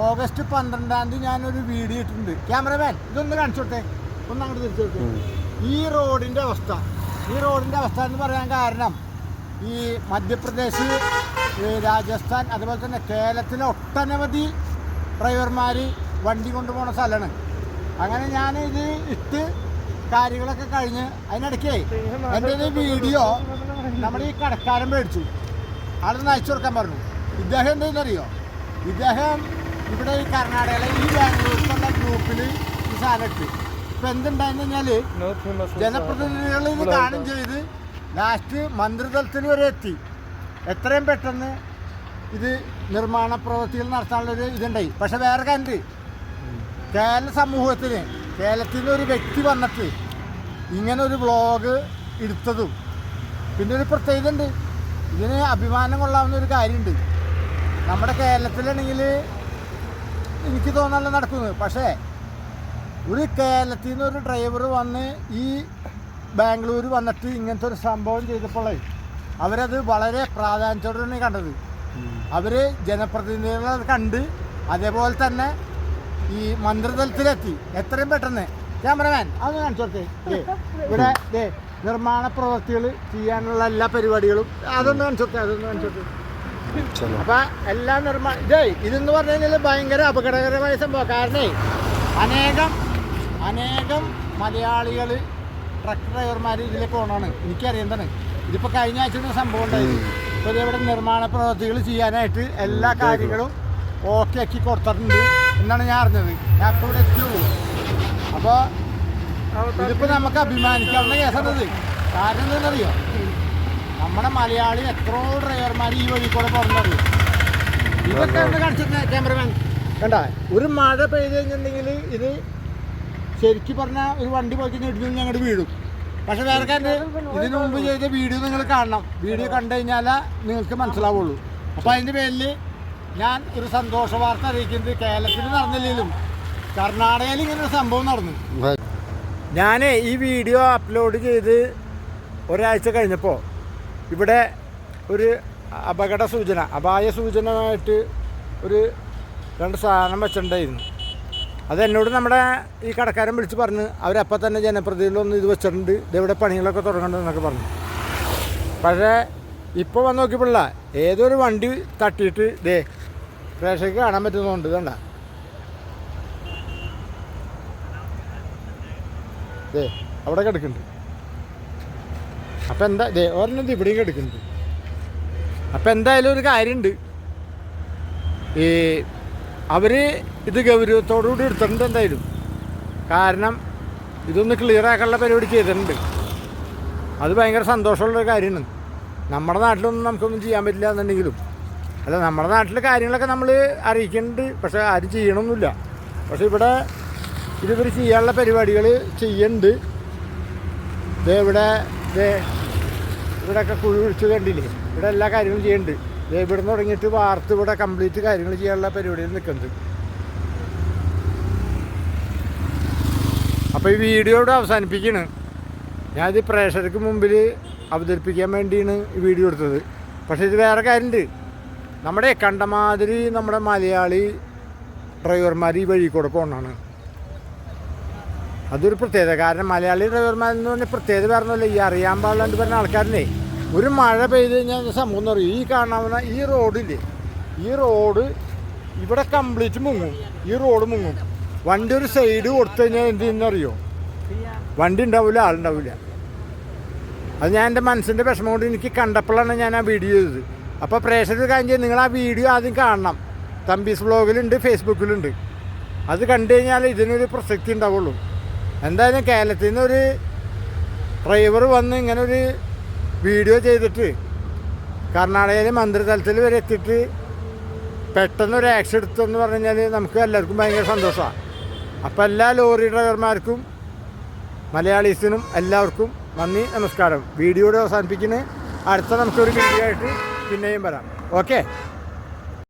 August 12 ഞാനൊരു video ഇട്ടിട്ടുണ്ട്. Cameraman ഇതൊന്ന് കാണിച്ചോട്ടെ, ഒന്ന് അങ്ങോട്ട് തിരിച്ചോട്ടെ. ഈ റോഡിൻ്റെ അവസ്ഥ എന്ന് പറയാൻ കാരണം ഈ മധ്യപ്രദേശ്, രാജസ്ഥാൻ, അതുപോലെ തന്നെ കേരളത്തിലെ ഒട്ടനവധി ഡ്രൈവർമാർ വണ്ടി കൊണ്ടുപോകുന്ന സ്ഥലമാണ്. അങ്ങനെ ഞാൻ ഇത് ഇട്ട് കാര്യങ്ങളൊക്കെ കഴിഞ്ഞ് അതിനിടയ്ക്ക് എൻ്റെ ഒരു വീഡിയോ നമ്മുടെ ഈ കടക്കാരൻ മേടിച്ചു. ആളൊന്ന് അയച്ചു കൊടുക്കാൻ പറഞ്ഞു. ഇദ്ദേഹം എന്താണെന്നറിയോ, ഇദ്ദേഹം ഇവിടെ ഈ കർണാടകയിലെ ഈ ബാംഗ്ലൂരിലുള്ള ഗ്രൂപ്പിൽ ഈ സാധനം ഇട്ട്. ഇപ്പം എന്തുണ്ടായെന്ന് കഴിഞ്ഞാൽ ജനപ്രതിനിധികൾ ഇത് കാണും ചെയ്ത് ലാസ്റ്റ് മന്ത്രിതലത്തിൽ വരെ എത്തി. എത്രയും പെട്ടെന്ന് ഇത് നിർമ്മാണ പ്രവൃത്തികൾ നടത്താനുള്ളൊരു ഇതുണ്ടായി. പക്ഷെ വേറെ കാര്യം, കേരള സമൂഹത്തിന് കേരളത്തിൽ നിന്ന് ഒരു വ്യക്തി വന്നിട്ട് ഇങ്ങനെ ഒരു വ്ളോഗ് എടുത്തതും പിന്നെ ഒരു പ്രത്യേകത ഉണ്ട്. ഇതിന് അഭിമാനം കൊള്ളാവുന്ന ഒരു കാര്യമുണ്ട്. നമ്മുടെ കേരളത്തിലാണെങ്കിൽ എനിക്ക് തോന്നാനുള്ള നടക്കുന്നത്. പക്ഷേ ഒരു കേരളത്തിൽ നിന്ന് ഒരു ഡ്രൈവർ വന്ന് ഈ ബാംഗ്ലൂർ വന്നിട്ട് ഇങ്ങനത്തെ ഒരു സംഭവം ചെയ്തപ്പോൾ അവരത് വളരെ പ്രാധാന്യത്തോടെയാണ് കണ്ടത്. അവർ ജനപ്രതിനിധികളെ കണ്ട് അതേപോലെ തന്നെ ഈ മന്ത്രിതലത്തിലെത്തി എത്രയും പെട്ടെന്ന്. ക്യാമറമാൻ അതൊന്ന് കാണിച്ചോട്ടെ. ഇവിടെ നിർമ്മാണ പ്രവൃത്തികൾ ചെയ്യാനുള്ള എല്ലാ പരിപാടികളും അതൊന്ന് കാണിച്ചോട്ടെ. അപ്പം എല്ലാ ഇതെന്ന് പറഞ്ഞു കഴിഞ്ഞാൽ ഭയങ്കര അപകടകരമായ സംഭവം. കാരണം അനേകം മലയാളികൾ ട്രക്ക് ഡ്രൈവർമാർ ഇതിലേക്ക് പോകണമാണ്. എനിക്കറിയുന്നതാണ്. ഇതിപ്പോൾ കഴിഞ്ഞ ആഴ്ച ഒരു സംഭവം ഉണ്ടായിരുന്നു. ഇപ്പോൾ ഇവിടെ നിർമ്മാണ പ്രവൃത്തികൾ ചെയ്യാനായിട്ട് എല്ലാ കാര്യങ്ങളും ഓക്കെ ആക്കി കൊടുത്തിട്ടുണ്ട് എന്നാണ് ഞാൻ അറിഞ്ഞത്. ഞാൻ ഇപ്പോൾ ഇവിടെ എത്തിയുള്ളൂ. അപ്പോൾ ഇതിപ്പോൾ നമുക്ക് അഭിമാനിക്കാവുന്ന കേസാണത്. കാരണം എന്താണെന്നറിയോ, നമ്മുടെ മലയാളി എത്രയോ ഡ്രൈവർമാർ ഈ വഴി കൂടെ പറഞ്ഞറിയും. ഇതൊക്കെ ഒന്ന് കാണിച്ചിട്ട് ക്യാമറമാൻ കണ്ട, ഒരു മഴ പെയ്ത് കഴിഞ്ഞിട്ടുണ്ടെങ്കിൽ ഇത് ശരിക്കും പറഞ്ഞാൽ ഒരു വണ്ടി പോയി കഴിഞ്ഞാൽ ഇടിഞ്ഞ് ഞങ്ങൾ വീഴും. പക്ഷെ വേറെ കാര്യം, ഇതിനു മുമ്പ് ചെയ്ത വീഡിയോ നിങ്ങൾ കാണണം. വീഡിയോ കണ്ടു കഴിഞ്ഞാൽ നിങ്ങൾക്ക് മനസ്സിലാവുള്ളൂ. അപ്പോൾ അതിൻ്റെ പേരിൽ ഞാൻ ഒരു സന്തോഷ വാർത്ത അറിയിക്കുന്നത്, കേരളത്തിൽ നടന്നില്ലെങ്കിലും കർണാടകയിൽ ഇങ്ങനൊരു സംഭവം നടന്നു. ഞാൻ ഈ വീഡിയോ അപ്ലോഡ് ചെയ്ത് ഒരാഴ്ച കഴിഞ്ഞപ്പോൾ ഇവിടെ ഒരു അപായ സൂചനയായിട്ട് ഒരു 2 സാധനം വെച്ചിട്ടുണ്ടായിരുന്നു. അതെന്നോട് നമ്മുടെ ഈ കടക്കാരൻ വിളിച്ച് പറഞ്ഞ് അവരപ്പം തന്നെ ജനപ്രതിനിധികളൊന്നും ഇത് വെച്ചിട്ടുണ്ട്, ഇതെവിടെ പണികളൊക്കെ തുടങ്ങണ്ടെന്നൊക്കെ പറഞ്ഞു. പക്ഷേ ഇപ്പോൾ വന്ന് നോക്കിയപ്പോഴല്ല, ഏതൊരു വണ്ടി തട്ടിയിട്ട് പ്രേക്ഷകർക്ക് കാണാൻ പറ്റുന്നുണ്ട്. കണ്ട അവിടെ കിടക്കുന്നുണ്ട്. അപ്പം എന്താ ഒരെണ്ണം ഇവിടെയും കിടക്കുന്നുണ്ട്. അപ്പം എന്തായാലും ഒരു കാര്യമുണ്ട്, ഈ അവർ ഇത് ഗൗരവത്തോടുകൂടി എടുത്തിട്ടുണ്ട് എന്തായാലും. കാരണം ഇതൊന്ന് ക്ലിയർ ആക്കാനുള്ള പരിപാടി ചെയ്തിട്ടുണ്ട്. അത് ഭയങ്കര സന്തോഷമുള്ളൊരു കാര്യമാണ്. നമ്മുടെ നാട്ടിലൊന്നും നമുക്കൊന്നും ചെയ്യാൻ പറ്റില്ല എന്നുണ്ടെങ്കിലും, അല്ല നമ്മുടെ നാട്ടിലെ കാര്യങ്ങളൊക്കെ നമ്മൾ അറിയിക്കുന്നുണ്ട്. പക്ഷേ ആരും ചെയ്യണമൊന്നുമില്ല. പക്ഷെ ഇവിടെ ഇതിവർ ചെയ്യാനുള്ള പരിപാടികൾ ചെയ്യുന്നുണ്ട്. ഇവിടെയൊക്കെ കുഴി ഒഴിച്ച് കണ്ടില്ലേ, ഇവിടെ എല്ലാ കാര്യങ്ങളും ചെയ്യുന്നുണ്ട്. ഇവിടെ നിന്ന് തുടങ്ങിയിട്ട് വാർത്ത് ഇവിടെ കംപ്ലീറ്റ് കാര്യങ്ങൾ ചെയ്യാനുള്ള പരിപാടിയിൽ നിൽക്കുന്നത്. അപ്പോൾ ഈ വീഡിയോ ഇവിടെ അവസാനിപ്പിക്കുകയാണ്. ഞാനിത് പ്രേക്ഷകർക്ക് മുമ്പിൽ അവതരിപ്പിക്കാൻ വേണ്ടിയാണ് ഈ വീഡിയോ എടുത്തത്. പക്ഷേ ഇത് വേറെ കാര്യമുണ്ട്. നമ്മുടെ കണ്ടമാതിരി നമ്മുടെ മലയാളി ഡ്രൈവർമാർ ഈ വഴി കൂടെ പോകണമാണ്. അതൊരു പ്രത്യേകത. കാരണം മലയാളി ഡ്രൈവർമാരെന്ന് പറഞ്ഞാൽ പ്രത്യേകത പറഞ്ഞല്ലോ, ഈ അറിയാൻ പാടില്ലാണ്ട് പറഞ്ഞ ആൾക്കാരനെ ഒരു മഴ പെയ്ത് കഴിഞ്ഞാൽ സംഭവം എന്ന് പറയും, ഈ കാണാവുന്ന ഈ റോഡില്ലേ, ഈ റോഡ് ഇവിടെ കംപ്ലീറ്റ് മുങ്ങും. ഈ റോഡ് മുങ്ങും. വണ്ടി ഒരു സൈഡ് കൊടുത്തു കഴിഞ്ഞാൽ എന്ത് ചെയ്യുന്നറിയോ, വണ്ടി ഉണ്ടാവില്ല, ആളുണ്ടാവില്ല. അത് ഞാൻ എൻ്റെ മനസ്സിൻ്റെ വിഷമം കൊണ്ട് എനിക്ക് കണ്ടപ്പോഴാണ് ഞാൻ ആ വീഡിയോ ചെയ്തത്. അപ്പോൾ പ്രേക്ഷകർ കാര്യം നിങ്ങൾ ആ വീഡിയോ ആദ്യം കാണണം. തമ്പീസ് വ്ളോഗിലുണ്ട്, ഫേസ്ബുക്കിലുണ്ട്. അത് കണ്ടു കഴിഞ്ഞാൽ ഇതിനൊരു പ്രസക്തി ഉണ്ടാവുള്ളൂ. എന്തായാലും കേരളത്തിൽ നിന്നൊരു ഡ്രൈവർ വന്ന് ഇങ്ങനൊരു വീഡിയോ ചെയ്തിട്ട് കർണാടകയിലെ മന്ത്രിതലത്തിൽ വരെ എത്തിയിട്ട് പെട്ടെന്നൊരു ആക്ഷൻ എടുത്തെന്ന് പറഞ്ഞു കഴിഞ്ഞാൽ നമുക്ക് എല്ലാവർക്കും ഭയങ്കര സന്തോഷമാണ്. അപ്പോൾ എല്ലാ ലോറി ഡ്രൈവർമാർക്കും മലയാളീസിനും എല്ലാവർക്കും നന്ദി, നമസ്കാരം. വീഡിയോയുടെ അവസാനിപ്പിക്കുന്നത്. അടുത്ത നമുക്കൊരു വീഡിയോ ആയിട്ട് പിന്നെയും വരാം. ഓക്കെ.